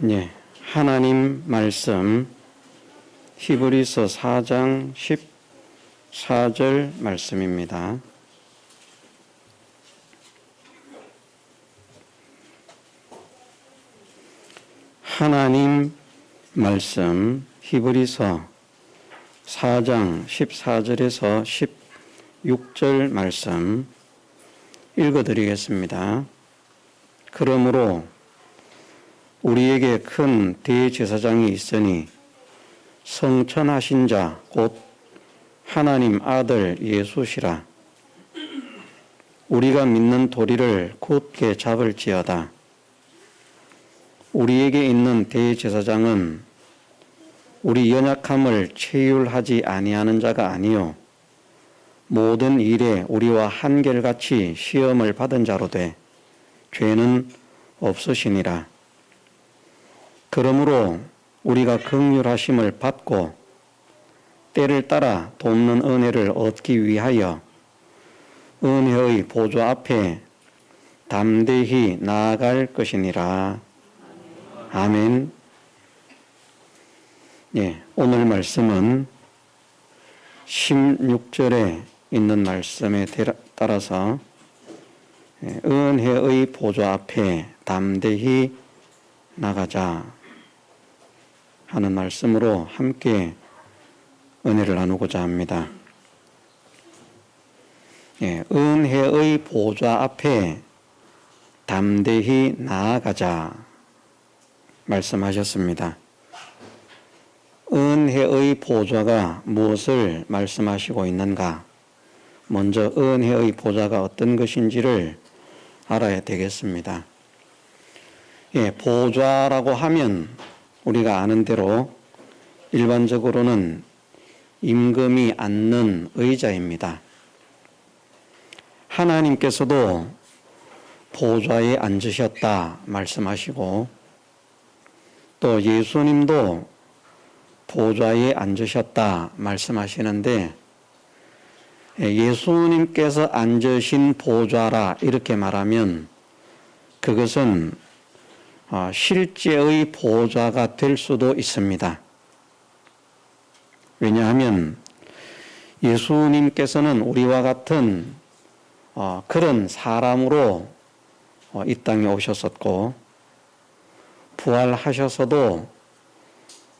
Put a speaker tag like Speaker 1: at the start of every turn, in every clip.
Speaker 1: 예, 하나님 말씀 히브리서 4장 14절 말씀입니다. 하나님 말씀 히브리서 4장 14절에서 16절 말씀 읽어드리겠습니다. 그러므로 우리에게 큰 대제사장이 있으니 성천하신 자 곧 하나님 아들 예수시라. 우리가 믿는 도리를 굳게 잡을지어다. 우리에게 있는 대제사장은 우리 연약함을 체휼하지 아니하는 자가 아니요 모든 일에 우리와 한결같이 시험을 받은 자로 돼 죄는 없으시니라. 그러므로 우리가 긍휼하심을 받고 때를 따라 돕는 은혜를 얻기 위하여 은혜의 보좌 앞에 담대히 나아갈 것이니라. 아멘. 예, 오늘 말씀은 16절에 있는 말씀에 따라서 은혜의 보좌 앞에 담대히 나가자 하는 말씀으로 함께 은혜를 나누고자 합니다. 예, 은혜의 보좌 앞에 담대히 나아가자 말씀하셨습니다. 은혜의 보좌가 무엇을 말씀하시고 있는가? 먼저 은혜의 보좌가 어떤 것인지를 알아야 되겠습니다. 예, 보좌라고 하면 우리가 아는 대로 일반적으로는 임금이 앉는 의자입니다. 하나님께서도 보좌에 앉으셨다 말씀하시고 또 예수님도 보좌에 앉으셨다 말씀하시는데 예수님께서 앉으신 보좌라 이렇게 말하면 그것은 실제의 보좌가 될 수도 있습니다. 왜냐하면 예수님께서는 우리와 같은 그런 사람으로 이 땅에 오셨었고 부활하셔서도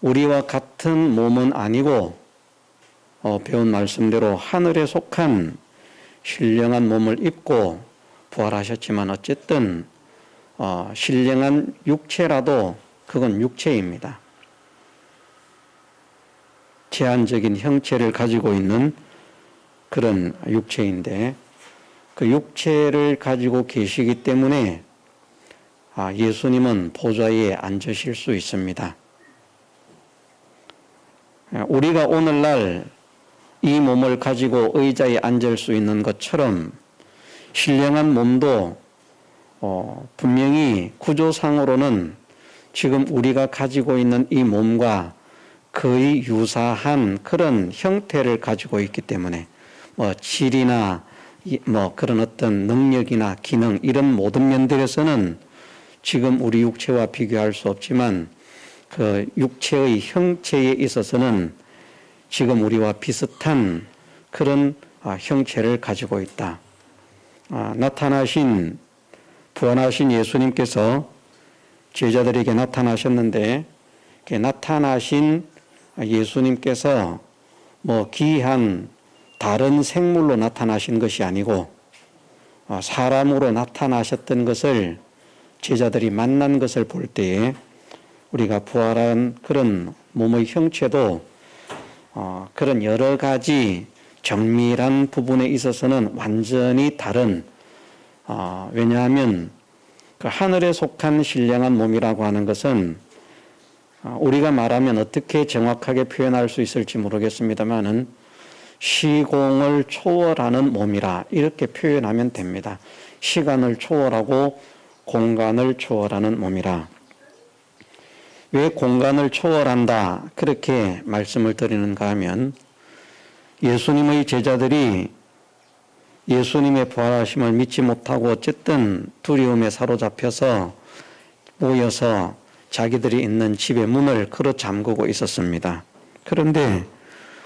Speaker 1: 우리와 같은 몸은 아니고 배운 말씀대로 하늘에 속한 신령한 몸을 입고 부활하셨지만 어쨌든 신령한 육체라도 그건 육체입니다. 제한적인 형체를 가지고 있는 그런 육체인데 그 육체를 가지고 계시기 때문에 예수님은 보좌에 앉으실 수 있습니다. 우리가 오늘날 이 몸을 가지고 의자에 앉을 수 있는 것처럼 신령한 몸도 분명히 구조상으로는 지금 우리가 가지고 있는 이 몸과 거의 유사한 그런 형태를 가지고 있기 때문에 질이나 그런 어떤 능력이나 기능 이런 모든 면들에서는 지금 우리 육체와 비교할 수 없지만 그 육체의 형체에 있어서는 지금 우리와 비슷한 그런 형체를 가지고 있다. 부활하신 예수님께서 제자들에게 나타나셨는데 나타나신 예수님께서 기이한 다른 생물로 나타나신 것이 아니고 사람으로 나타나셨던 것을 제자들이 만난 것을 볼 때에 우리가 부활한 그런 몸의 형체도 그런 여러 가지 정밀한 부분에 있어서는 완전히 다른 왜냐하면 그 하늘에 속한 신령한 몸이라고 하는 것은 우리가 말하면 어떻게 정확하게 표현할 수 있을지 모르겠습니다만은 시공을 초월하는 몸이라 이렇게 표현하면 됩니다. 시간을 초월하고 공간을 초월하는 몸이라. 왜 공간을 초월한다 그렇게 말씀을 드리는가 하면 예수님의 제자들이 예수님의 부활하심을 믿지 못하고 어쨌든 두려움에 사로잡혀서 모여서 자기들이 있는 집의 문을 걸어 잠그고 있었습니다. 그런데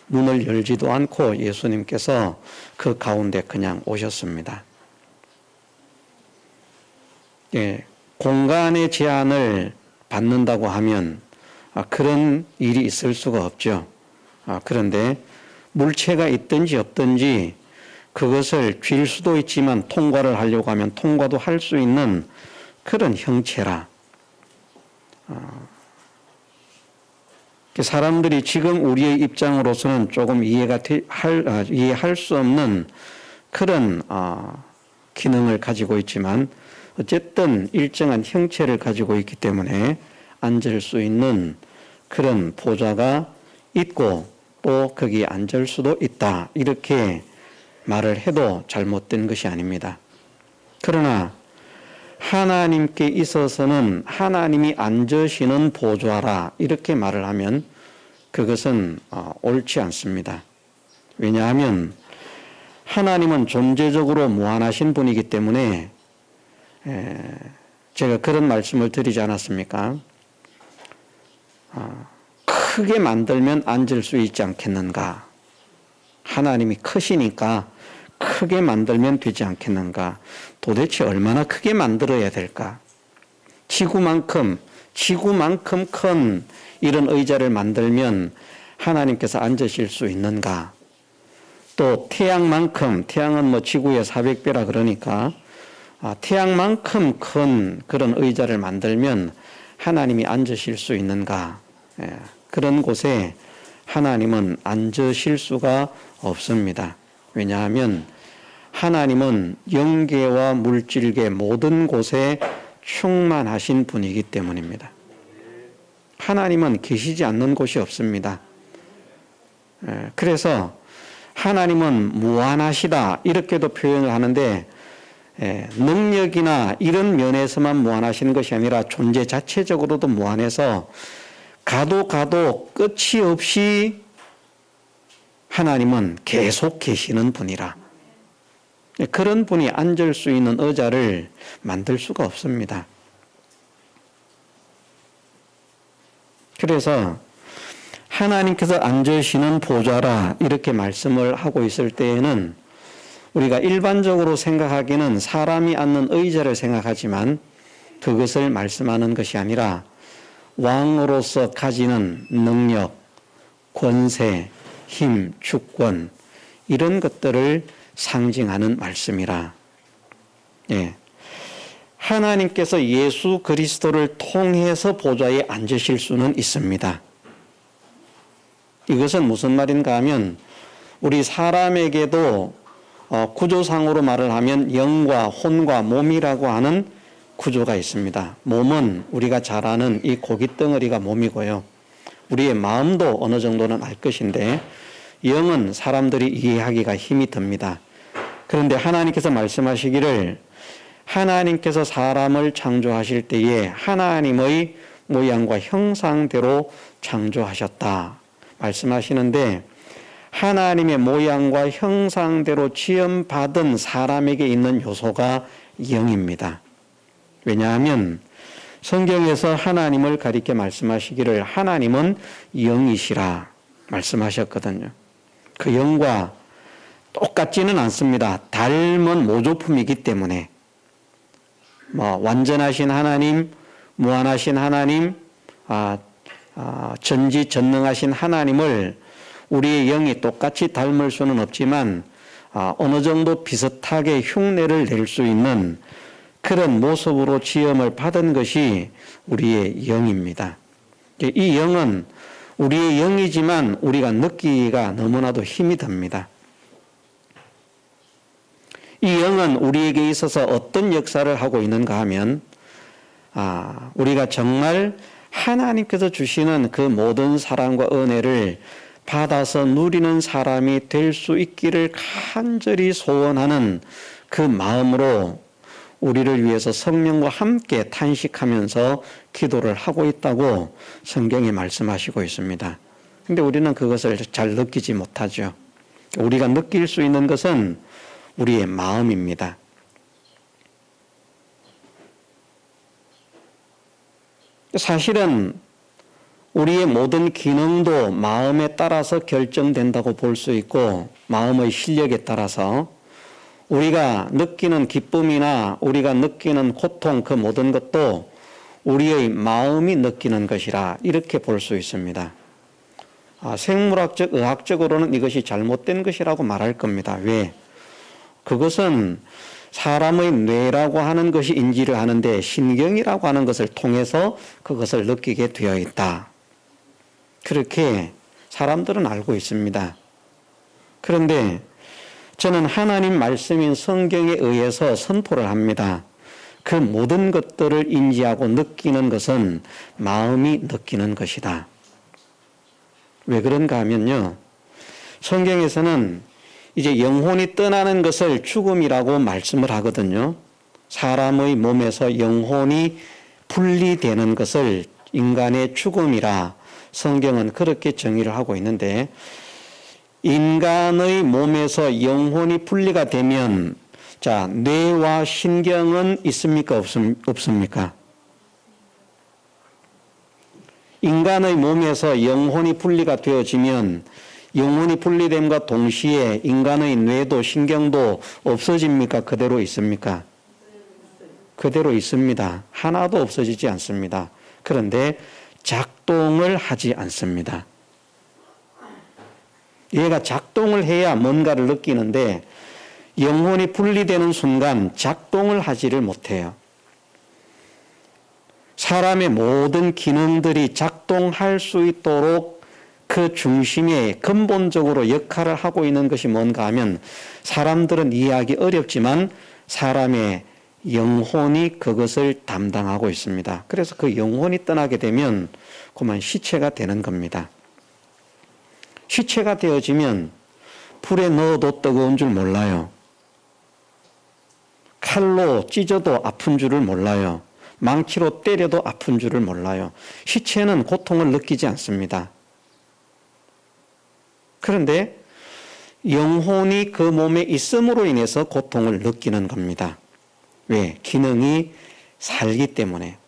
Speaker 1: 문을 열지도 않고 예수님께서 그 가운데 그냥 오셨습니다. 예, 공간의 제한을 받는다고 하면 그런 일이 있을 수가 없죠. 그런데 물체가 있든지 없든지 그것을 쥘 수도 있지만 통과를 하려고 하면 통과도 할 수 있는 그런 형체라. 사람들이 지금 우리의 입장으로서는 조금 이해할 수 없는 그런 기능을 가지고 있지만 어쨌든 일정한 형체를 가지고 있기 때문에 앉을 수 있는 그런 보좌가 있고 또 거기에 앉을 수도 있다. 이렇게 말을 해도 잘못된 것이 아닙니다. 그러나 하나님께 있어서는 하나님이 앉으시는 보좌라 이렇게 말을 하면 그것은 옳지 않습니다. 왜냐하면 하나님은 존재적으로 무한하신 분이기 때문에 제가 그런 말씀을 드리지 않았습니까? 크게 만들면 앉을 수 있지 않겠는가? 하나님이 크시니까 크게 만들면 되지 않겠는가? 도대체 얼마나 크게 만들어야 될까? 지구만큼 큰 이런 의자를 만들면 하나님께서 앉으실 수 있는가? 또 태양만큼, 태양은 뭐 지구의 400배라 그러니까 태양만큼 큰 그런 의자를 만들면 하나님이 앉으실 수 있는가? 그런 곳에 하나님은 앉으실 수가 없습니다. 왜냐하면 하나님은 영계와 물질계 모든 곳에 충만하신 분이기 때문입니다. 하나님은 계시지 않는 곳이 없습니다. 그래서 하나님은 무한하시다 이렇게도 표현을 하는데 능력이나 이런 면에서만 무한하신 것이 아니라 존재 자체적으로도 무한해서 가도 끝이 없이 하나님은 계속 계시는 분이라. 그런 분이 앉을 수 있는 의자를 만들 수가 없습니다. 그래서 하나님께서 앉으시는 보좌라 이렇게 말씀을 하고 있을 때에는 우리가 일반적으로 생각하기는 사람이 앉는 의자를 생각하지만 그것을 말씀하는 것이 아니라 왕으로서 가지는 능력, 권세, 힘, 주권 이런 것들을 상징하는 말씀이라. 예. 하나님께서 예수 그리스도를 통해서 보좌에 앉으실 수는 있습니다. 이것은 무슨 말인가 하면 우리 사람에게도 구조상으로 말을 하면 영과 혼과 몸이라고 하는 구조가 있습니다. 몸은 우리가 잘 아는 이 고깃덩어리가 몸이고요. 우리의 마음도 어느 정도는 알 것인데 영은 사람들이 이해하기가 힘이 듭니다. 그런데 하나님께서 말씀하시기를 하나님께서 사람을 창조하실 때에 하나님의 모양과 형상대로 창조하셨다 말씀하시는데 하나님의 모양과 형상대로 지음받은 사람에게 있는 요소가 영입니다. 왜냐하면 성경에서 하나님을 가리켜 말씀하시기를 하나님은 영이시라 말씀하셨거든요. 그 영과 똑같지는 않습니다. 닮은 모조품이기 때문에 완전하신 하나님, 무한하신 하나님, 전지전능하신 하나님을 우리의 영이 똑같이 닮을 수는 없지만 어느 정도 비슷하게 흉내를 낼 수 있는 그런 모습으로 지음을 받은 것이 우리의 영입니다. 이 영은 우리의 영이지만 우리가 느끼기가 너무나도 힘이 듭니다. 이 영은 우리에게 있어서 어떤 역사를 하고 있는가 하면 우리가 정말 하나님께서 주시는 그 모든 사랑과 은혜를 받아서 누리는 사람이 될 수 있기를 간절히 소원하는 그 마음으로 우리를 위해서 성령과 함께 탄식하면서 기도를 하고 있다고 성경에 말씀하시고 있습니다. 그런데 우리는 그것을 잘 느끼지 못하죠. 우리가 느낄 수 있는 것은 우리의 마음입니다. 사실은 우리의 모든 기능도 마음에 따라서 결정된다고 볼 수 있고, 마음의 실력에 따라서 우리가 느끼는 기쁨이나 우리가 느끼는 고통, 그 모든 것도 우리의 마음이 느끼는 것이라 이렇게 볼 수 있습니다. 생물학적, 의학적으로는 이것이 잘못된 것이라고 말할 겁니다. 왜? 그것은 사람의 뇌라고 하는 것이 인지를 하는데 신경이라고 하는 것을 통해서 그것을 느끼게 되어 있다. 그렇게 사람들은 알고 있습니다. 그런데 저는 하나님 말씀인 성경에 의해서 선포를 합니다. 그 모든 것들을 인지하고 느끼는 것은 마음이 느끼는 것이다. 왜 그런가 하면요, 성경에서는 이제 영혼이 떠나는 것을 죽음이라고 말씀을 하거든요. 사람의 몸에서 영혼이 분리되는 것을 인간의 죽음이라 성경은 그렇게 정의를 하고 있는데, 인간의 몸에서 영혼이 분리가 되면 자, 뇌와 신경은 있습니까? 없습니까? 인간의 몸에서 영혼이 분리가 되어지면 영혼이 분리됨과 동시에 인간의 뇌도 신경도 없어집니까? 그대로 있습니까? 그대로 있습니다. 하나도 없어지지 않습니다. 그런데 작동을 하지 않습니다. 얘가 작동을 해야 뭔가를 느끼는데 영혼이 분리되는 순간 작동을 하지를 못해요. 사람의 모든 기능들이 작동할 수 있도록 그 중심에 근본적으로 역할을 하고 있는 것이 뭔가 하면 사람들은 이해하기 어렵지만 사람의 영혼이 그것을 담당하고 있습니다. 그래서 그 영혼이 떠나게 되면 그만 시체가 되는 겁니다. 시체가 되어지면 불에 넣어도 뜨거운 줄 몰라요. 칼로 찢어도 아픈 줄을 몰라요. 망치로 때려도 아픈 줄을 몰라요. 시체는 고통을 느끼지 않습니다. 그런데 영혼이 그 몸에 있음으로 인해서 고통을 느끼는 겁니다. 왜? 기능이 살기 때문에.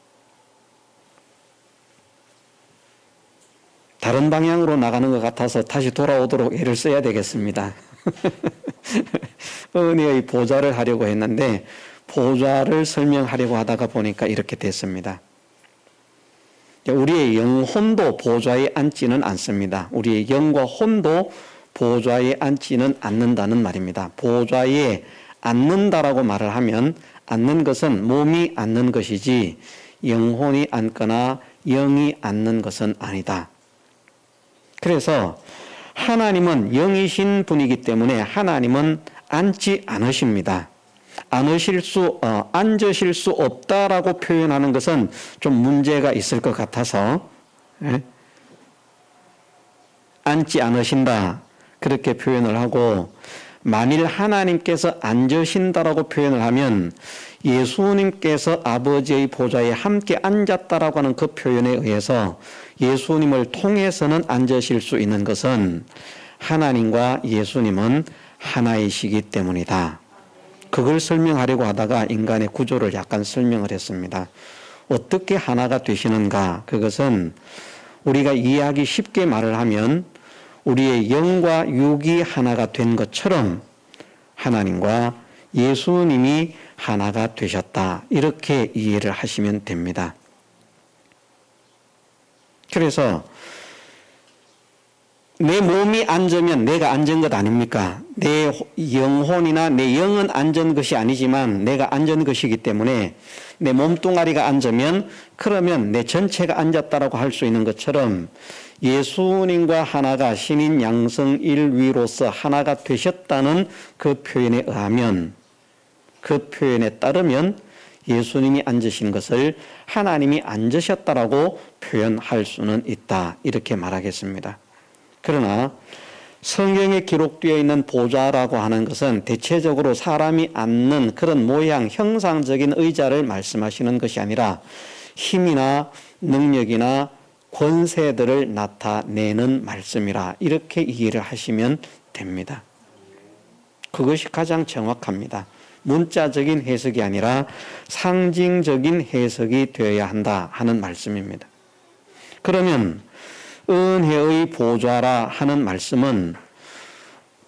Speaker 1: 다른 방향으로 나가는 것 같아서 다시 돌아오도록 애를 써야 되겠습니다. 은혜의 보좌를 하려고 했는데 보좌를 설명하려고 하다가 보니까 이렇게 됐습니다. 우리의 영혼도 보좌에 앉지는 않습니다. 우리의 영과 혼도 보좌에 앉지는 않는다는 말입니다. 보좌에 앉는다라고 말을 하면 앉는 것은 몸이 앉는 것이지 영혼이 앉거나 영이 앉는 것은 아니다. 그래서 하나님은 영이신 분이기 때문에 하나님은 앉지 않으십니다. 앉으실 수 없다라고 표현하는 것은 좀 문제가 있을 것 같아서 앉지 않으신다 그렇게 표현을 하고, 만일 하나님께서 앉으신다라고 표현을 하면 예수님께서 아버지의 보좌에 함께 앉았다라고 하는 그 표현에 의해서 예수님을 통해서는 앉으실 수 있는 것은 하나님과 예수님은 하나이시기 때문이다. 그걸 설명하려고 하다가 인간의 구조를 약간 설명을 했습니다. 어떻게 하나가 되시는가? 그것은 우리가 이해하기 쉽게 말을 하면 우리의 영과 육이 하나가 된 것처럼 하나님과 예수님이 하나가 되셨다. 이렇게 이해를 하시면 됩니다. 그래서 내 몸이 앉으면 내가 앉은 것 아닙니까? 내 영혼이나 내 영은 앉은 것이 아니지만 내가 앉은 것이기 때문에 내 몸뚱아리가 앉으면 그러면 내 전체가 앉았다라고 할 수 있는 것처럼 예수님과 하나가 신인 양성일위로서 하나가 되셨다는 그 표현에 의하면, 그 표현에 따르면 예수님이 앉으신 것을 하나님이 앉으셨다라고 표현할 수는 있다. 이렇게 말하겠습니다. 그러나 성경에 기록되어 있는 보좌라고 하는 것은 대체적으로 사람이 앉는 그런 모양, 형상적인 의자를 말씀하시는 것이 아니라 힘이나 능력이나 권세들을 나타내는 말씀이라 이렇게 이해를 하시면 됩니다. 그것이 가장 정확합니다. 문자적인 해석이 아니라 상징적인 해석이 되어야 한다 하는 말씀입니다. 그러면 은혜의 보좌라 하는 말씀은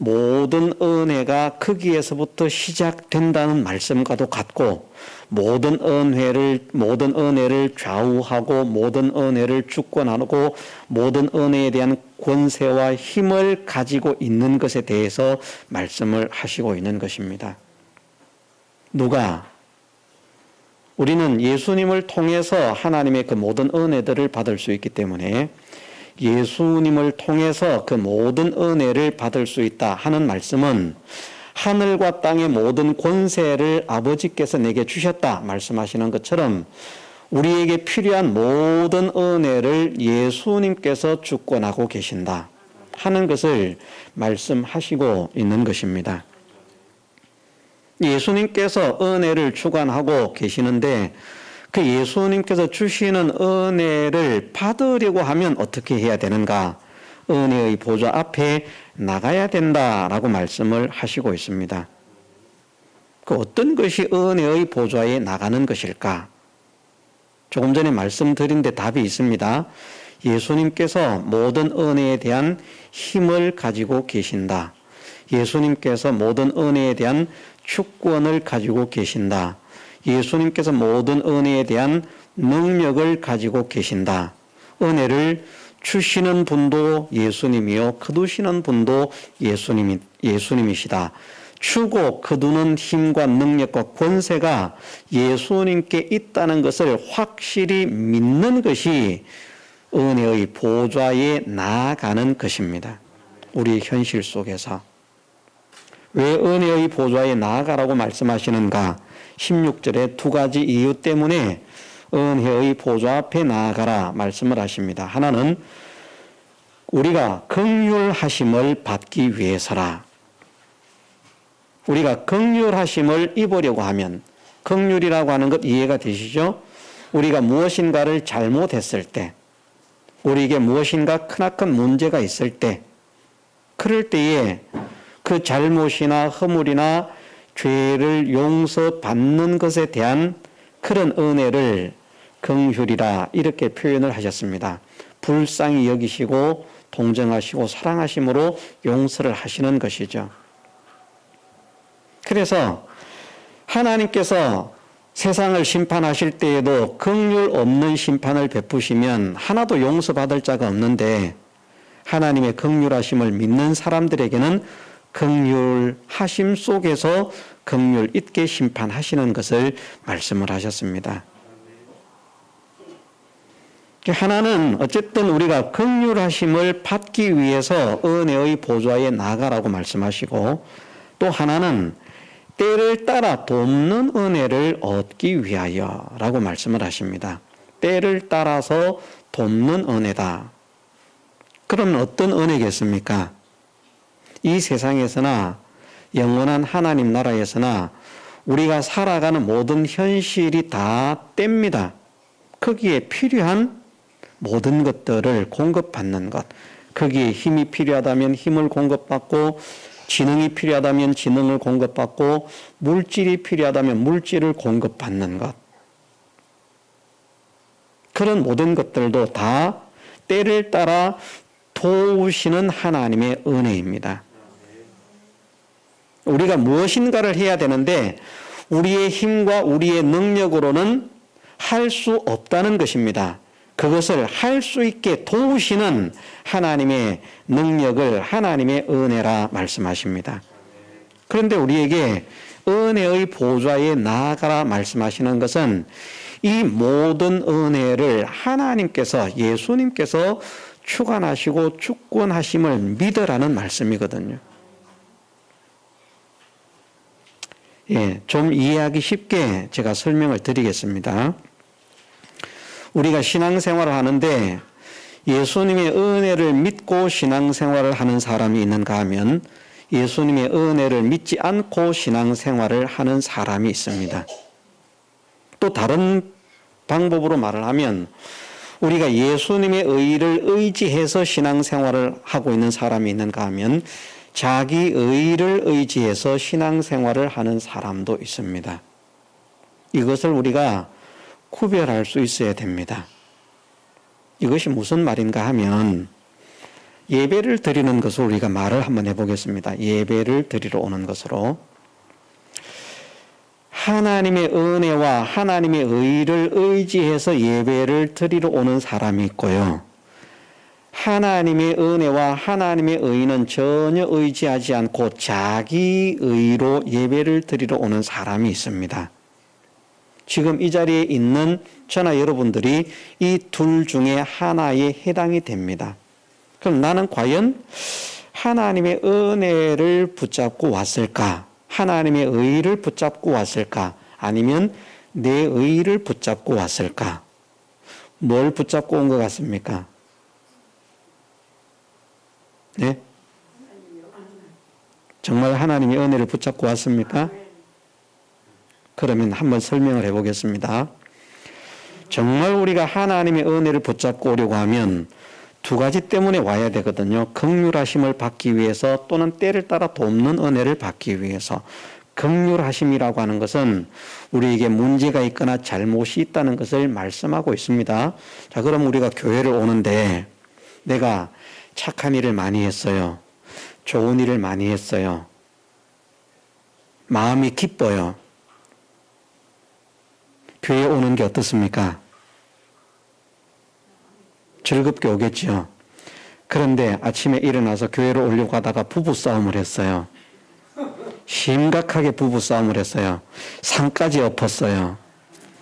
Speaker 1: 모든 은혜가 거기에서부터 시작된다는 말씀과도 같고, 모든 은혜를 좌우하고 모든 은혜를 주권하고 모든 은혜에 대한 권세와 힘을 가지고 있는 것에 대해서 말씀을 하시고 있는 것입니다. 누가? 우리는 예수님을 통해서 하나님의 그 모든 은혜들을 받을 수 있기 때문에 예수님을 통해서 그 모든 은혜를 받을 수 있다 하는 말씀은 하늘과 땅의 모든 권세를 아버지께서 내게 주셨다 말씀하시는 것처럼 우리에게 필요한 모든 은혜를 예수님께서 주권하고 계신다 하는 것을 말씀하시고 있는 것입니다. 예수님께서 은혜를 주관하고 계시는데 그 예수님께서 주시는 은혜를 받으려고 하면 어떻게 해야 되는가? 은혜의 보좌 앞에 나가야 된다라고 말씀을 하시고 있습니다. 그 어떤 것이 은혜의 보좌에 나가는 것일까? 조금 전에 말씀드린 데 답이 있습니다. 예수님께서 모든 은혜에 대한 힘을 가지고 계신다. 예수님께서 모든 은혜에 대한 주권을 가지고 계신다. 예수님께서 모든 은혜에 대한 능력을 가지고 계신다. 은혜를 주시는 분도 예수님이요, 거두시는 분도 예수님이시다. 주고 거두는 힘과 능력과 권세가 예수님께 있다는 것을 확실히 믿는 것이 은혜의 보좌에 나아가는 것입니다. 우리 현실 속에서. 왜 은혜의 보좌에 나아가라고 말씀하시는가? 16절에 두 가지 이유 때문에 은혜의 보좌 앞에 나아가라 말씀을 하십니다. 하나는 우리가 긍휼하심을 받기 위해서라. 우리가 긍휼하심을 입으려고 하면, 긍휼이라고 하는 것 이해가 되시죠? 우리가 무엇인가를 잘못했을 때, 우리에게 무엇인가 크나큰 문제가 있을 때, 그럴 때에 그 잘못이나 허물이나 죄를 용서받는 것에 대한 그런 은혜를 긍휼이라 이렇게 표현을 하셨습니다. 불쌍히 여기시고 동정하시고 사랑하심으로 용서를 하시는 것이죠. 그래서 하나님께서 세상을 심판하실 때에도 긍휼 없는 심판을 베푸시면 하나도 용서받을 자가 없는데, 하나님의 긍휼하심을 믿는 사람들에게는 긍휼하심 속에서 긍휼 있게 심판하시는 것을 말씀을 하셨습니다. 하나는 어쨌든 우리가 긍휼하심을 받기 위해서 은혜의 보좌에 나가라고 말씀하시고, 또 하나는 때를 따라 돕는 은혜를 얻기 위하여 라고 말씀을 하십니다. 때를 따라서 돕는 은혜다. 그럼 어떤 은혜겠습니까? 이 세상에서나 영원한 하나님 나라에서나 우리가 살아가는 모든 현실이 다 때입니다. 거기에 필요한 모든 것들을 공급받는 것, 거기에 힘이 필요하다면 힘을 공급받고, 지능이 필요하다면 지능을 공급받고, 물질이 필요하다면 물질을 공급받는 것, 그런 모든 것들도 다 때를 따라 도우시는 하나님의 은혜입니다. 우리가 무엇인가를 해야 되는데 우리의 힘과 우리의 능력으로는 할 수 없다는 것입니다. 그것을 할 수 있게 도우시는 하나님의 능력을 하나님의 은혜라 말씀하십니다. 그런데 우리에게 은혜의 보좌에 나아가라 말씀하시는 것은 이 모든 은혜를 하나님께서, 예수님께서 주관하시고 주권하심을 믿으라는 말씀이거든요. 좀 이해하기 쉽게 제가 설명을 드리겠습니다. 우리가 신앙생활을 하는데 예수님의 은혜를 믿고 신앙생활을 하는 사람이 있는가 하면 예수님의 은혜를 믿지 않고 신앙생활을 하는 사람이 있습니다. 또 다른 방법으로 말을 하면 우리가 예수님의 의를 의지해서 신앙생활을 하고 있는 사람이 있는가 하면 자기 의를 의지해서 신앙생활을 하는 사람도 있습니다. 이것을 우리가 구별할 수 있어야 됩니다. 이것이 무슨 말인가 하면 예배를 드리는 것을 우리가 말을 한번 해보겠습니다. 예배를 드리러 오는 것으로 하나님의 은혜와 하나님의 의를 의지해서 예배를 드리러 오는 사람이 있고요. 하나님의 은혜와 하나님의 의는 전혀 의지하지 않고 자기 의로 예배를 드리러 오는 사람이 있습니다. 지금 이 자리에 있는 저나 여러분들이 이 둘 중에 하나에 해당이 됩니다. 그럼 나는 과연 하나님의 은혜를 붙잡고 왔을까? 하나님의 의를 붙잡고 왔을까? 아니면 내 의를 붙잡고 왔을까? 뭘 붙잡고 온 것 같습니까? 네? 정말 하나님의 은혜를 붙잡고 왔습니까? 그러면 한번 설명을 해보겠습니다. 정말 우리가 하나님의 은혜를 붙잡고 오려고 하면 두 가지 때문에 와야 되거든요. 긍휼하심을 받기 위해서 또는 때를 따라 돕는 은혜를 받기 위해서. 긍휼하심이라고 하는 것은 우리에게 문제가 있거나 잘못이 있다는 것을 말씀하고 있습니다. 자, 그럼 우리가 교회를 오는데 내가 착한 일을 많이 했어요. 좋은 일을 많이 했어요. 마음이 기뻐요. 교회 오는 게 어떻습니까? 즐겁게 오겠죠. 그런데 아침에 일어나서 교회로 오려고 하다가 부부싸움을 했어요. 심각하게 부부싸움을 했어요. 상까지 엎었어요.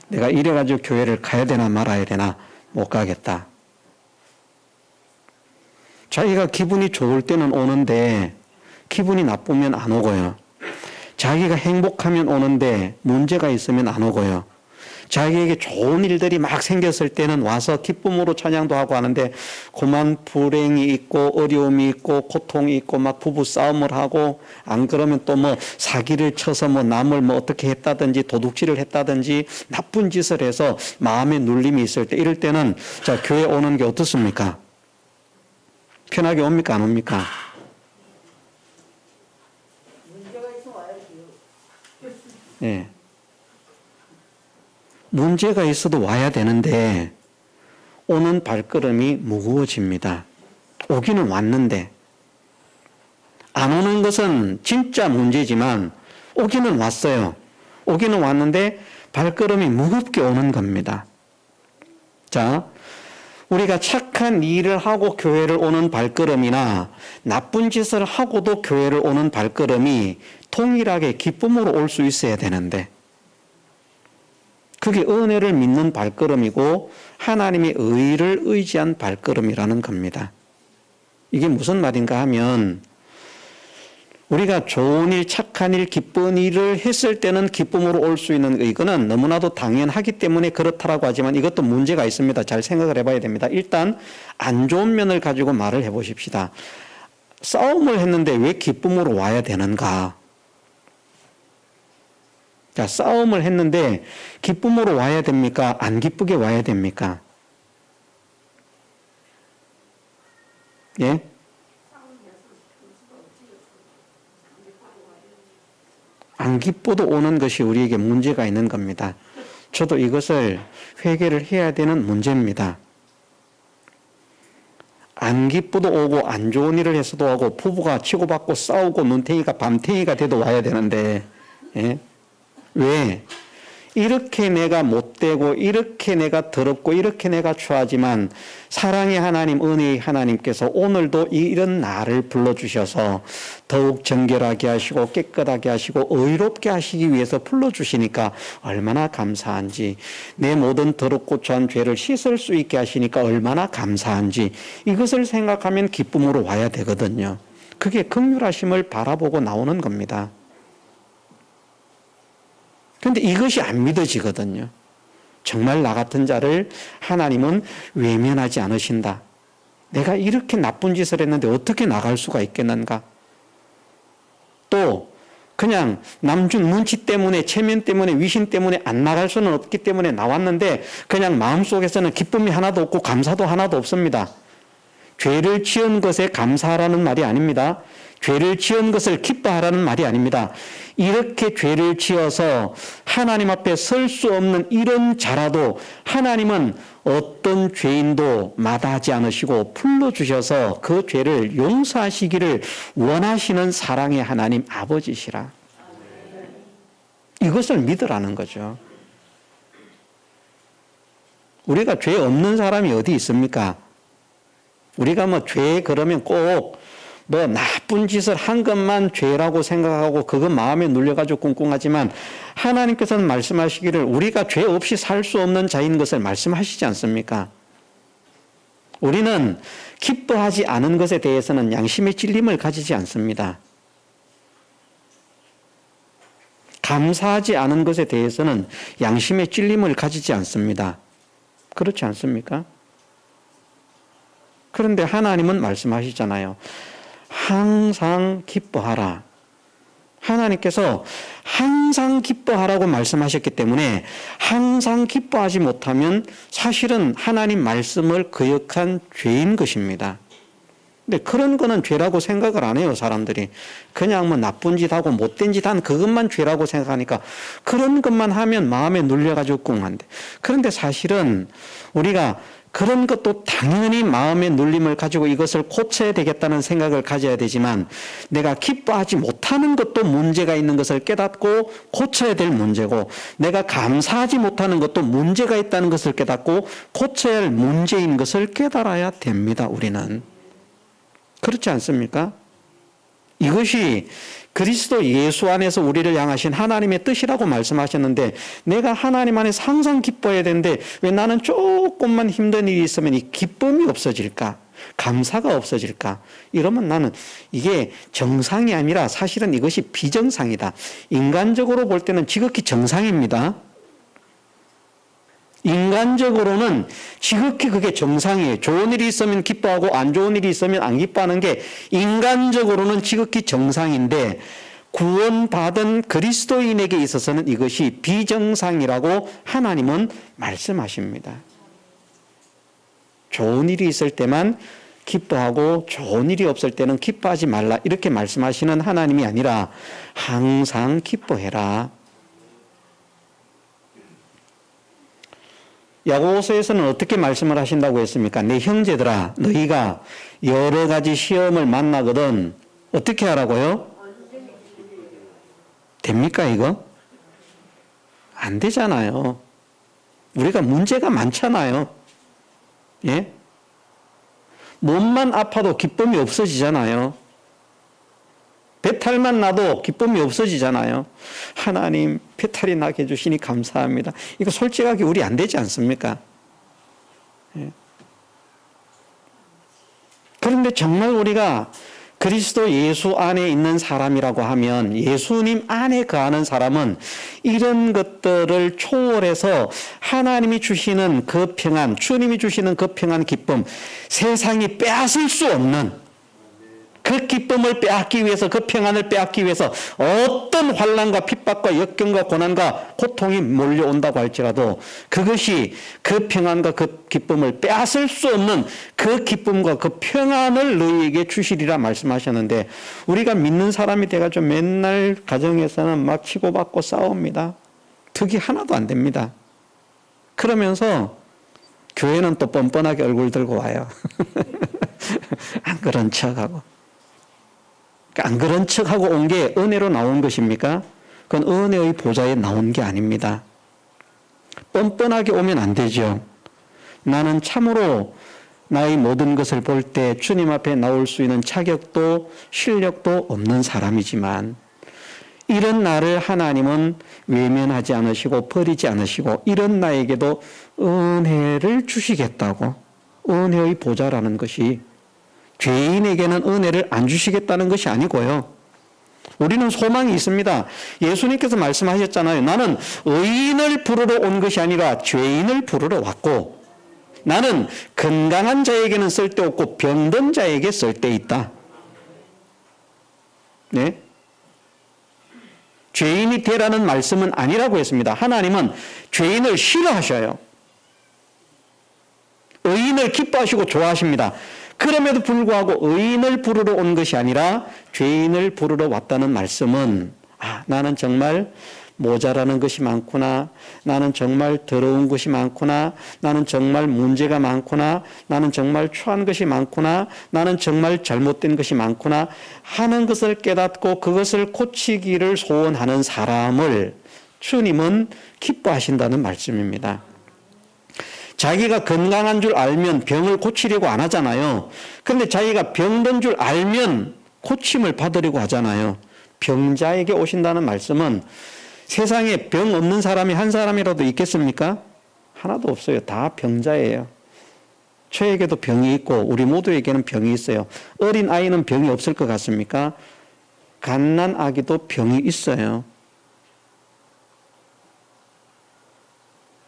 Speaker 1: 내가 이래가지고 교회를 가야 되나 말아야 되나 못 가겠다. 자기가 기분이 좋을 때는 오는데 기분이 나쁘면 안 오고요. 자기가 행복하면 오는데 문제가 있으면 안 오고요. 자기에게 좋은 일들이 막 생겼을 때는 와서 기쁨으로 찬양도 하고 하는데 그만 불행이 있고 어려움이 있고 고통이 있고 막 부부싸움을 하고 안 그러면 또 뭐 사기를 쳐서 뭐 남을 뭐 어떻게 했다든지 도둑질을 했다든지 나쁜 짓을 해서 마음에 눌림이 있을 때 이럴 때는 자, 교회 오는 게 어떻습니까? 편하게 옵니까 안 옵니까?
Speaker 2: 문제가 있어 와야지요.
Speaker 1: 예. 문제가 있어도 와야 되는데 오는 발걸음이 무거워집니다. 오기는 왔는데 안 오는 것은 진짜 문제지만 오기는 왔어요. 오기는 왔는데 발걸음이 무겁게 오는 겁니다. 자, 우리가 착한 일을 하고 교회를 오는 발걸음이나 나쁜 짓을 하고도 교회를 오는 발걸음이 동일하게 기쁨으로 올 수 있어야 되는데 그게 은혜를 믿는 발걸음이고 하나님의 의를 의지한 발걸음이라는 겁니다. 이게 무슨 말인가 하면 우리가 좋은 일, 착한 일, 기쁜 일을 했을 때는 기쁨으로 올 수 있는 이거는 너무나도 당연하기 때문에 그렇다라고 하지만 이것도 문제가 있습니다. 잘 생각을 해봐야 됩니다. 일단 안 좋은 면을 가지고 말을 해보십시다. 싸움을 했는데 왜 기쁨으로 와야 되는가? 자, 싸움을 했는데 기쁨으로 와야 됩니까? 안 기쁘게 와야 됩니까? 예? 안 기뻐도 오는 것이 우리에게 문제가 있는 겁니다. 저도 이것을 회개를 해야 되는 문제입니다. 안 기뻐도 오고 안 좋은 일을 해서도 오고 부부가 치고받고 싸우고 눈탱이가 밤탱이가 돼도 와야 되는데 예? 왜? 이렇게 내가 못되고 이렇게 내가 더럽고 이렇게 내가 추하지만 사랑의 하나님, 은혜의 하나님께서 오늘도 이런 나를 불러주셔서 더욱 정결하게 하시고 깨끗하게 하시고 의롭게 하시기 위해서 불러주시니까 얼마나 감사한지, 내 모든 더럽고 추한 죄를 씻을 수 있게 하시니까 얼마나 감사한지 이것을 생각하면 기쁨으로 와야 되거든요. 그게 긍휼하심을 바라보고 나오는 겁니다. 그런데 이것이 안 믿어지거든요. 정말 나 같은 자를 하나님은 외면하지 않으신다. 내가 이렇게 나쁜 짓을 했는데 어떻게 나갈 수가 있겠는가? 또 그냥 남준 눈치 때문에 체면 때문에 위신 때문에 안 나갈 수는 없기 때문에 나왔는데 그냥 마음속에서는 기쁨이 하나도 없고 감사도 하나도 없습니다. 죄를 지은 것에 감사하라는 말이 아닙니다. 죄를 지은 것을 기뻐하라는 말이 아닙니다. 이렇게 죄를 지어서 하나님 앞에 설 수 없는 이런 자라도 하나님은 어떤 죄인도 마다하지 않으시고 불러주셔서 그 죄를 용서하시기를 원하시는 사랑의 하나님 아버지시라. 이것을 믿으라는 거죠. 우리가 죄 없는 사람이 어디 있습니까? 우리가 뭐 죄 그러면 꼭 뭐 나쁜 짓을 한 것만 죄라고 생각하고 그거 마음에 눌려가지고 꿍꿍하지만 하나님께서는 말씀하시기를 우리가 죄 없이 살 수 없는 자인 것을 말씀하시지 않습니까? 우리는 기뻐하지 않은 것에 대해서는 양심의 찔림을 가지지 않습니다. 감사하지 않은 것에 대해서는 양심의 찔림을 가지지 않습니다. 그렇지 않습니까? 그런데 하나님은 말씀하시잖아요. 항상 기뻐하라. 하나님께서 항상 기뻐하라고 말씀하셨기 때문에 항상 기뻐하지 못하면 사실은 하나님 말씀을 거역한 죄인 것입니다. 근데 그런 거는 죄라고 생각을 안 해요, 사람들이. 그냥 뭐 나쁜 짓 하고 못된 짓 한 그것만 죄라고 생각하니까 그런 것만 하면 마음에 눌려가지고 꿍한데. 그런데 사실은 우리가 그런 것도 당연히 마음의 눌림을 가지고 이것을 고쳐야 되겠다는 생각을 가져야 되지만 내가 기뻐하지 못하는 것도 문제가 있는 것을 깨닫고 고쳐야 될 문제고 내가 감사하지 못하는 것도 문제가 있다는 것을 깨닫고 고쳐야 할 문제인 것을 깨달아야 됩니다, 우리는. 그렇지 않습니까? 이것이 그리스도 예수 안에서 우리를 향하신 하나님의 뜻이라고 말씀하셨는데 내가 하나님 안에서 항상 기뻐해야 되는데 왜 나는 조금만 힘든 일이 있으면 이 기쁨이 없어질까? 감사가 없어질까? 이러면 나는 이게 정상이 아니라 사실은 이것이 비정상이다. 인간적으로 볼 때는 지극히 정상입니다. 인간적으로는 지극히 그게 정상이에요. 좋은 일이 있으면 기뻐하고 안 좋은 일이 있으면 안 기뻐하는 게 인간적으로는 지극히 정상인데 구원받은 그리스도인에게 있어서는 이것이 비정상이라고 하나님은 말씀하십니다. 좋은 일이 있을 때만 기뻐하고 좋은 일이 없을 때는 기뻐하지 말라 이렇게 말씀하시는 하나님이 아니라 항상 기뻐해라. 야고보서에서는 어떻게 말씀을 하신다고 했습니까? 내 형제들아 너희가 여러 가지 시험을 만나거든 어떻게 하라고요? 됩니까 이거? 안 되잖아요. 우리가 문제가 많잖아요. 예? 몸만 아파도 기쁨이 없어지잖아요. 배탈만 나도 기쁨이 없어지잖아요. 하나님 배탈이 나게 해주시니 감사합니다. 이거 솔직하게 우리 안 되지 않습니까? 예. 그런데 정말 우리가 그리스도 예수 안에 있는 사람이라고 하면 예수님 안에 거하는 사람은 이런 것들을 초월해서 하나님이 주시는 그 평안, 주님이 주시는 그 평안 기쁨, 세상이 빼앗을 수 없는 그 기쁨을 빼앗기 위해서 그 평안을 빼앗기 위해서 어떤 환난과 핍박과 역경과 고난과 고통이 몰려온다고 할지라도 그것이 그 평안과 그 기쁨을 빼앗을 수 없는 그 기쁨과 그 평안을 너희에게 주시리라 말씀하셨는데 우리가 믿는 사람이 돼가지고 맨날 가정에서는 막 치고받고 싸웁니다. 득이 하나도 안 됩니다. 그러면서 교회는 또 뻔뻔하게 얼굴 들고 와요. 안 그런 척하고. 안 그런 척하고 온 게 은혜로 나온 것입니까? 그건 은혜의 보좌에 나온 게 아닙니다. 뻔뻔하게 오면 안 되죠. 나는 참으로 나의 모든 것을 볼 때 주님 앞에 나올 수 있는 자격도 실력도 없는 사람이지만 이런 나를 하나님은 외면하지 않으시고 버리지 않으시고 이런 나에게도 은혜를 주시겠다고 은혜의 보좌라는 것이 죄인에게는 은혜를 안 주시겠다는 것이 아니고요. 우리는 소망이 있습니다. 예수님께서 말씀하셨잖아요. 나는 의인을 부르러 온 것이 아니라 죄인을 부르러 왔고 나는 건강한 자에게는 쓸데없고 병든 자에게 쓸데있다. 네? 죄인이 되라는 말씀은 아니라고 했습니다. 하나님은 죄인을 싫어하셔요. 의인을 기뻐하시고 좋아하십니다. 그럼에도 불구하고 의인을 부르러 온 것이 아니라 죄인을 부르러 왔다는 말씀은 나는 정말 모자라는 것이 많구나. 나는 정말 더러운 것이 많구나. 나는 정말 문제가 많구나. 나는 정말 추한 것이 많구나. 나는 정말 잘못된 것이 많구나 하는 것을 깨닫고 그것을 고치기를 소원하는 사람을 주님은 기뻐하신다는 말씀입니다. 자기가 건강한 줄 알면 병을 고치려고 안 하잖아요. 그런데 자기가 병든 줄 알면 고침을 받으려고 하잖아요. 병자에게 오신다는 말씀은 세상에 병 없는 사람이 한 사람이라도 있겠습니까? 하나도 없어요. 다 병자예요. 저에게도 병이 있고 우리 모두에게는 병이 있어요. 어린 아이는 병이 없을 것 같습니까? 갓난 아기도 병이 있어요.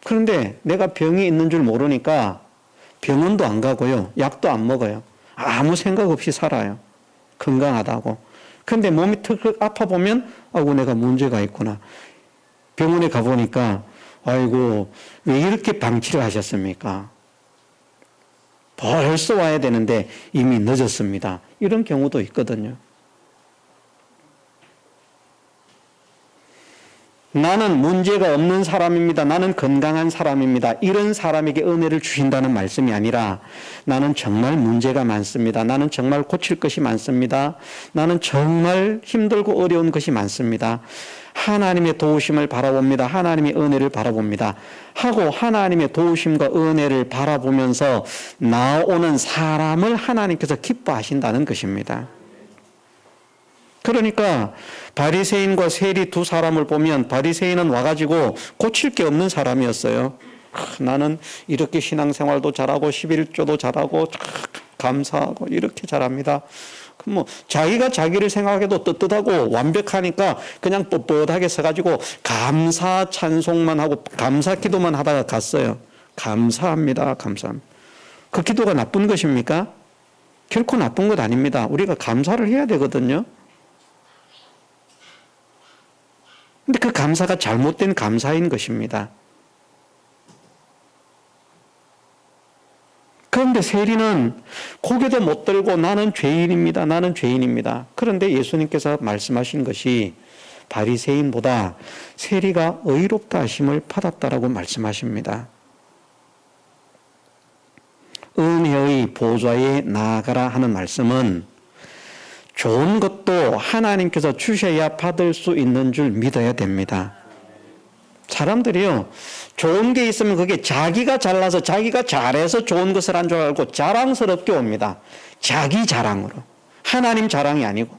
Speaker 1: 그런데 내가 병이 있는 줄 모르니까 병원도 안 가고요. 약도 안 먹어요. 아무 생각 없이 살아요. 건강하다고. 그런데 몸이 턱 아파 보면 내가 문제가 있구나. 병원에 가보니까 아이고 왜 이렇게 방치를 하셨습니까? 벌써 와야 되는데 이미 늦었습니다. 이런 경우도 있거든요. 나는 문제가 없는 사람입니다. 나는 건강한 사람입니다. 이런 사람에게 은혜를 주신다는 말씀이 아니라 나는 정말 문제가 많습니다. 나는 정말 고칠 것이 많습니다. 나는 정말 힘들고 어려운 것이 많습니다. 하나님의 도우심을 바라봅니다. 하나님의 은혜를 바라봅니다. 하고 하나님의 도우심과 은혜를 바라보면서 나오는 사람을 하나님께서 기뻐하신다는 것입니다. 그러니까 바리새인과 세리 두 사람을 보면 바리새인은 와가지고 고칠 게 없는 사람이었어요. 나는 이렇게 신앙생활도 잘하고 11조도 잘하고 감사하고 이렇게 잘합니다. 자기가 자기를 생각해도 떳떳하고 완벽하니까 그냥 뻣뻣하게 서가지고 감사 찬송만 하고 감사 기도만 하다가 갔어요. 감사합니다. 감사합니다. 그 기도가 나쁜 것입니까? 결코 나쁜 것 아닙니다. 우리가 감사를 해야 되거든요. 근데 그 감사가 잘못된 감사인 것입니다. 그런데 세리는 고개도 못 들고 나는 죄인입니다. 나는 죄인입니다. 그런데 예수님께서 말씀하신 것이 바리새인보다 세리가 의롭다 하심을 받았다라고 말씀하십니다. 은혜의 보좌에 나아가라 하는 말씀은 좋은 것도 하나님께서 주셔야 받을 수 있는 줄 믿어야 됩니다. 사람들이요, 좋은 게 있으면 그게 자기가 잘나서 자기가 잘해서 좋은 것을 한 줄 알고 자랑스럽게 옵니다. 자기 자랑으로. 하나님 자랑이 아니고.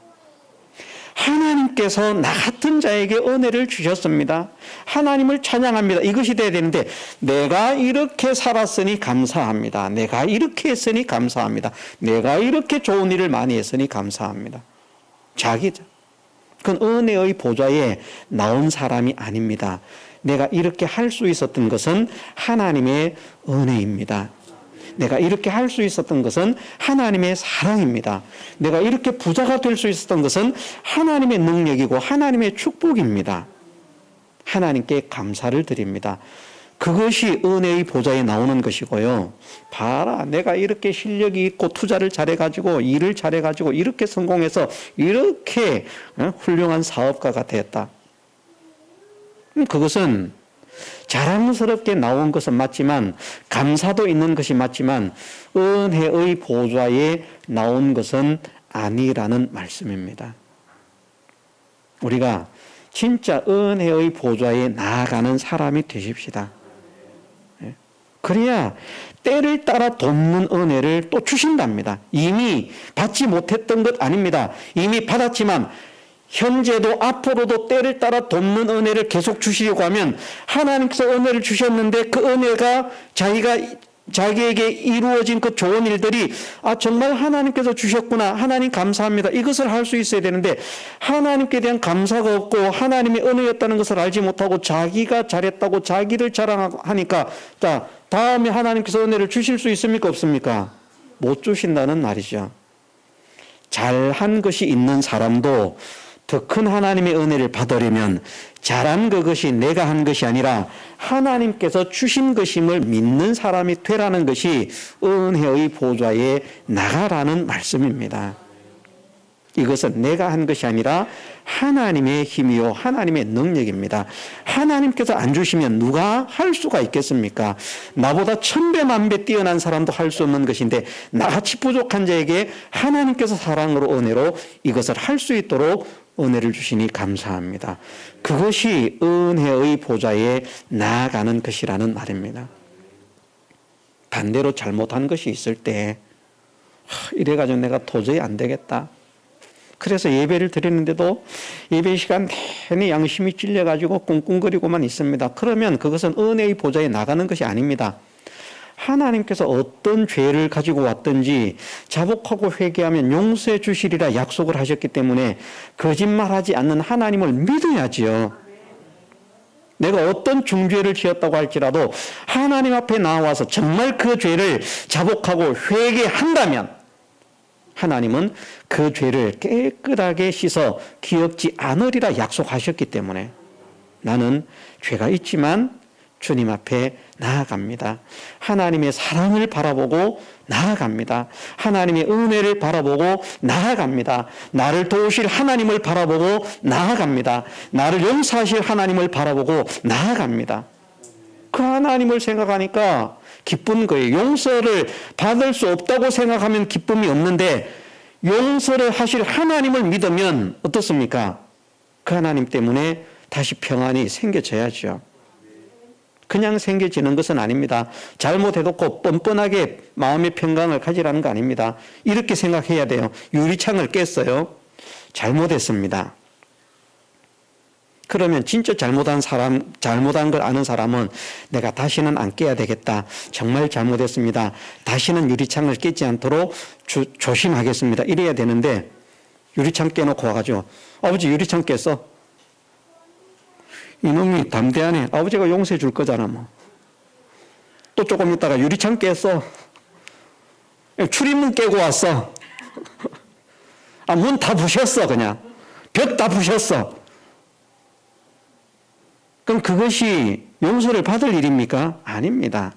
Speaker 1: 하나님께서 나 같은 자에게 은혜를 주셨습니다. 하나님을 찬양합니다. 이것이 돼야 되는데 내가 이렇게 살았으니 감사합니다. 내가 이렇게 했으니 감사합니다. 내가 이렇게 좋은 일을 많이 했으니 감사합니다. 자기죠. 그건 은혜의 보좌에 나온 사람이 아닙니다. 내가 이렇게 할 수 있었던 것은 하나님의 은혜입니다. 내가 이렇게 할 수 있었던 것은 하나님의 사랑입니다. 내가 이렇게 부자가 될 수 있었던 것은 하나님의 능력이고 하나님의 축복입니다. 하나님께 감사를 드립니다. 그것이 은혜의 보좌에 나오는 것이고요. 봐라, 내가 이렇게 실력이 있고 투자를 잘해가지고 일을 잘해가지고 이렇게 성공해서 이렇게 훌륭한 사업가가 됐다. 그것은 자랑스럽게 나온 것은 맞지만 감사도 있는 것이 맞지만 은혜의 보좌에 나온 것은 아니라는 말씀입니다. 우리가 진짜 은혜의 보좌에 나아가는 사람이 되십시다. 그래야 때를 따라 돕는 은혜를 또 주신답니다. 이미 받지 못했던 것 아닙니다. 이미 받았지만 현재도 앞으로도 때를 따라 돕는 은혜를 계속 주시려고 하면 하나님께서 은혜를 주셨는데 그 은혜가 자기에게 이루어진 그 좋은 일들이 정말 하나님께서 주셨구나. 하나님 감사합니다. 이것을 할 수 있어야 되는데 하나님께 대한 감사가 없고 하나님의 은혜였다는 것을 알지 못하고 자기가 잘했다고 자기를 자랑하니까 다음에 하나님께서 은혜를 주실 수 있습니까? 없습니까? 못 주신다는 말이죠. 잘한 것이 있는 사람도 더 큰 하나님의 은혜를 받으려면 잘한 그것이 내가 한 것이 아니라 하나님께서 주신 것임을 믿는 사람이 되라는 것이 은혜의 보좌에 나가라는 말씀입니다. 이것은 내가 한 것이 아니라 하나님의 힘이요 하나님의 능력입니다. 하나님께서 안 주시면 누가 할 수가 있겠습니까? 나보다 1000배 만배 뛰어난 사람도 할 수 없는 것인데 나같이 부족한 자에게 하나님께서 사랑으로 은혜로 이것을 할 수 있도록 은혜를 주시니 감사합니다. 그것이 은혜의 보좌에 나아가는 것이라는 말입니다. 반대로 잘못한 것이 있을 때 이래가지고 내가 도저히 안 되겠다. 그래서 예배를 드리는데도 예배 시간 내내 양심이 찔려가지고 꿍꿍거리고만 있습니다. 그러면 그것은 은혜의 보좌에 나가는 것이 아닙니다. 하나님께서 어떤 죄를 가지고 왔든지 자복하고 회개하면 용서해 주시리라 약속을 하셨기 때문에 거짓말하지 않는 하나님을 믿어야지요. 내가 어떤 중죄를 지었다고 할지라도 하나님 앞에 나와서 정말 그 죄를 자복하고 회개한다면 하나님은 그 죄를 깨끗하게 씻어 기억지 않으리라 약속하셨기 때문에 나는 죄가 있지만 주님 앞에 나아갑니다. 하나님의 사랑을 바라보고 나아갑니다. 하나님의 은혜를 바라보고 나아갑니다. 나를 도우실 하나님을 바라보고 나아갑니다. 나를 용서하실 하나님을 바라보고 나아갑니다. 그 하나님을 생각하니까 기쁜 거예요. 용서를 받을 수 없다고 생각하면 기쁨이 없는데 용서를 하실 하나님을 믿으면 어떻습니까? 그 하나님 때문에 다시 평안이 생겨져야죠. 그냥 생겨지는 것은 아닙니다. 잘못해놓고 뻔뻔하게 마음의 평강을 가지라는 거 아닙니다. 이렇게 생각해야 돼요. 유리창을 깼어요. 잘못했습니다. 그러면 진짜 잘못한 걸 아는 사람은 내가 다시는 안 깨야 되겠다. 정말 잘못했습니다. 다시는 유리창을 깨지 않도록 조심하겠습니다. 이래야 되는데 유리창 깨놓고 와가지고 아버지 유리창 깼어. 이놈이 담대하네. 아버지가 용서해 줄 거잖아 뭐. 또 조금 있다가 유리창 깼어. 출입문 깨고 왔어. 문 다 부셨어 그냥. 벽 다 부셨어. 그럼 그것이 용서를 받을 일입니까? 아닙니다.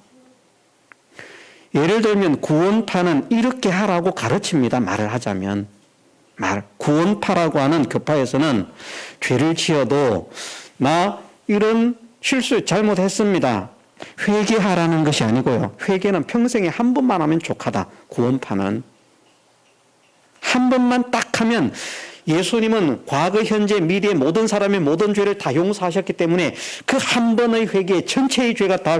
Speaker 1: 예를 들면 구원파는 이렇게 하라고 가르칩니다. 말을 하자면. 구원파라고 하는 교파에서는 죄를 지어도 나 이런 실수 잘못했습니다. 회개하라는 것이 아니고요. 회개는 평생에 한 번만 하면 족하다. 구원파는. 한 번만 딱 하면 예수님은 과거, 현재, 미래 모든 사람의 모든 죄를 다 용서하셨기 때문에 그 한 번의 회개, 전체의 죄가 다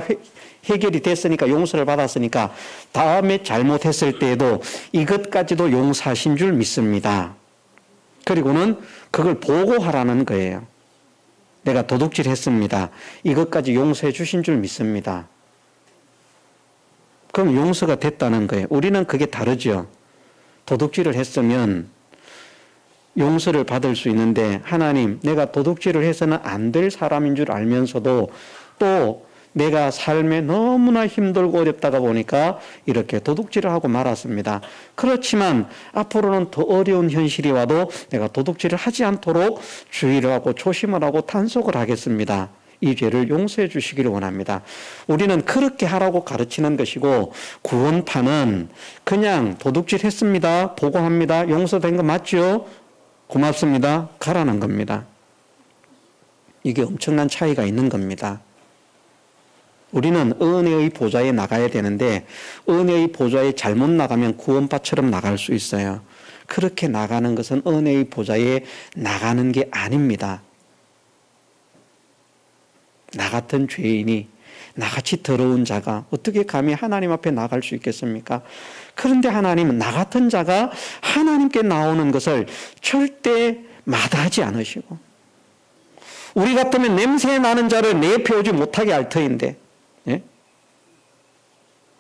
Speaker 1: 해결이 됐으니까 용서를 받았으니까 다음에 잘못했을 때에도 이것까지도 용서하신 줄 믿습니다. 그리고는 그걸 보고하라는 거예요. 내가 도둑질 했습니다. 이것까지 용서해 주신 줄 믿습니다. 그럼 용서가 됐다는 거예요. 우리는 그게 다르죠. 도둑질을 했으면 용서를 받을 수 있는데 하나님 내가 도둑질을 해서는 안 될 사람인 줄 알면서도 또 내가 삶에 너무나 힘들고 어렵다가 보니까 이렇게 도둑질을 하고 말았습니다. 그렇지만 앞으로는 더 어려운 현실이 와도 내가 도둑질을 하지 않도록 주의를 하고 조심을 하고 단속을 하겠습니다. 이 죄를 용서해 주시기를 원합니다. 우리는 그렇게 하라고 가르치는 것이고 구원파는 그냥 도둑질 했습니다. 보고합니다. 용서된 거 맞죠? 고맙습니다. 가라는 겁니다. 이게 엄청난 차이가 있는 겁니다. 우리는 은혜의 보좌에 나가야 되는데 은혜의 보좌에 잘못 나가면 구원파처럼 나갈 수 있어요. 그렇게 나가는 것은 은혜의 보좌에 나가는 게 아닙니다. 나 같은 죄인이 나같이 더러운 자가 어떻게 감히 하나님 앞에 나갈 수 있겠습니까? 그런데 하나님은 나 같은 자가 하나님께 나오는 것을 절대 마다하지 않으시고 우리 같으면 냄새 나는 자를 내펴오지 못하게 할 터인데 예?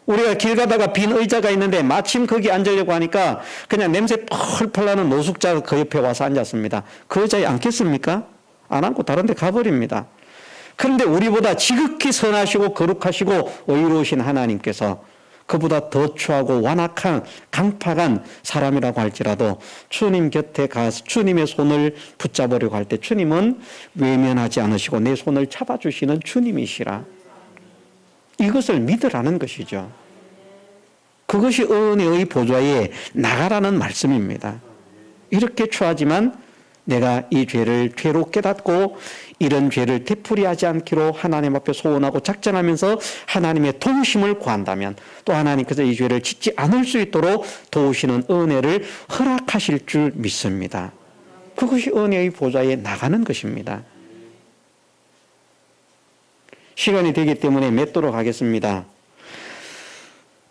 Speaker 1: 우리가 길 가다가 빈 의자가 있는데 마침 거기 앉으려고 하니까 그냥 냄새 펄펄 나는 노숙자가 그 옆에 와서 앉았습니다. 그 의자에 앉겠습니까? 안 앉고 다른 데 가버립니다. 그런데 우리보다 지극히 선하시고 거룩하시고 의로우신 하나님께서 그보다 더 추하고 완악한 강팍한 사람이라고 할지라도 주님 곁에 가서 주님의 손을 붙잡으려고 할 때 주님은 외면하지 않으시고 내 손을 잡아주시는 주님이시라. 이것을 믿으라는 것이죠. 그것이 은혜의 보좌에 나가라는 말씀입니다. 이렇게 추하지만 내가 이 죄로 깨닫고 이런 죄를 되풀이하지 않기로 하나님 앞에 소원하고 작정하면서 하나님의 도우심을 구한다면 또 하나님께서 이 죄를 짓지 않을 수 있도록 도우시는 은혜를 허락하실 줄 믿습니다. 그것이 은혜의 보좌에 나가는 것입니다. 시간이 되기 때문에 맺도록 하겠습니다.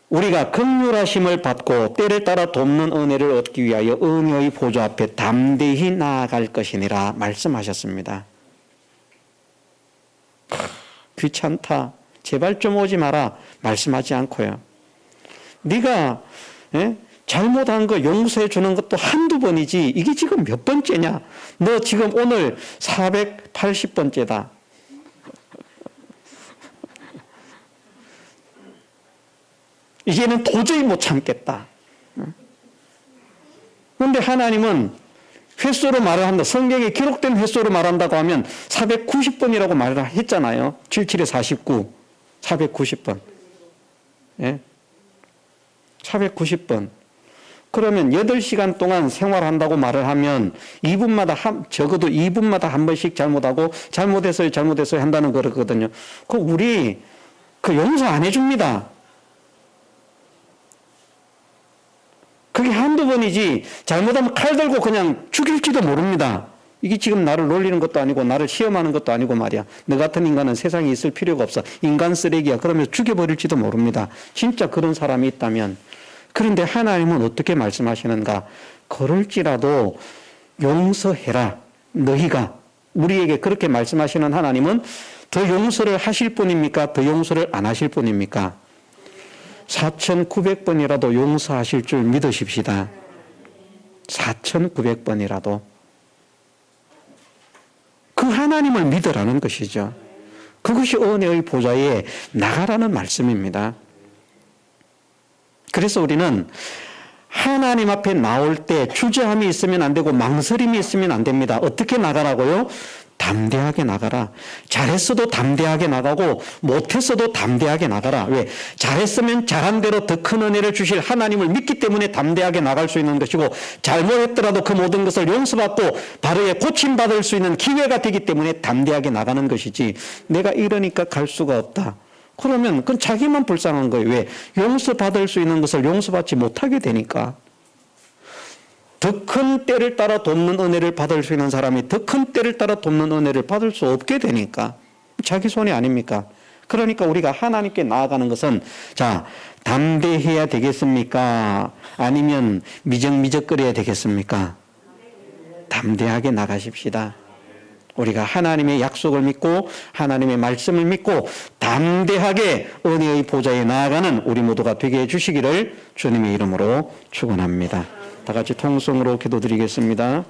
Speaker 1: 우리가 긍휼하심을 받고 때를 따라 돕는 은혜를 얻기 위하여 은혜의 보좌 앞에 담대히 나아갈 것이니라 말씀하셨습니다. 귀찮다. 제발 좀 오지 마라. 말씀하지 않고요. 네가 잘못한 거 용서해 주는 것도 한두 번이지 이게 지금 몇 번째냐. 너 지금 오늘 480번째다. 이제는 도저히 못 참겠다. 그런데 하나님은 횟수로 말을 한다. 성경에 기록된 횟수로 말한다고 하면 490번이라고 말을 했잖아요. 77에 49, 490번. 예? 490번. 그러면 8시간 동안 생활한다고 말을 하면 2분마다 적어도 2분마다 한 번씩 잘못하고 잘못했어요 한다는 거거든요. 그 우리 용서 안 해줍니다. 그게 한두 번이지 잘못하면 칼 들고 그냥 죽일지도 모릅니다. 이게 지금 나를 놀리는 것도 아니고 나를 시험하는 것도 아니고 말이야. 너 같은 인간은 세상에 있을 필요가 없어. 인간 쓰레기야. 그러면서 죽여버릴지도 모릅니다. 진짜 그런 사람이 있다면. 그런데 하나님은 어떻게 말씀하시는가? 그럴지라도 용서해라. 너희가. 우리에게 그렇게 말씀하시는 하나님은 더 용서를 하실 분입니까? 더 용서를 안 하실 분입니까? 4,900번이라도 용서하실 줄 믿으십시다. 4,900번이라도. 그 하나님을 믿으라는 것이죠. 그것이 은혜의 보좌에 나가라는 말씀입니다. 그래서 우리는 하나님 앞에 나올 때 주저함이 있으면 안 되고 망설임이 있으면 안 됩니다. 어떻게 나가라고요? 담대하게 나가라. 잘했어도 담대하게 나가고 못했어도 담대하게 나가라. 왜? 잘했으면 잘한 대로 더 큰 은혜를 주실 하나님을 믿기 때문에 담대하게 나갈 수 있는 것이고 잘못했더라도 그 모든 것을 용서받고 바로에 고침받을 수 있는 기회가 되기 때문에 담대하게 나가는 것이지 내가 이러니까 갈 수가 없다. 그러면 그건 자기만 불쌍한 거예요. 왜? 용서받을 수 있는 것을 용서받지 못하게 되니까. 더 큰 때를 따라 돕는 은혜를 받을 수 있는 사람이 더 큰 때를 따라 돕는 은혜를 받을 수 없게 되니까 자기 손이 아닙니까? 그러니까 우리가 하나님께 나아가는 것은 자 담대해야 되겠습니까? 아니면 미적미적거려야 되겠습니까? 담대하게 나가십시다. 우리가 하나님의 약속을 믿고 하나님의 말씀을 믿고 담대하게 은혜의 보좌에 나아가는 우리 모두가 되게 해주시기를 주님의 이름으로 축원합니다. 다 같이 통성으로 기도드리겠습니다.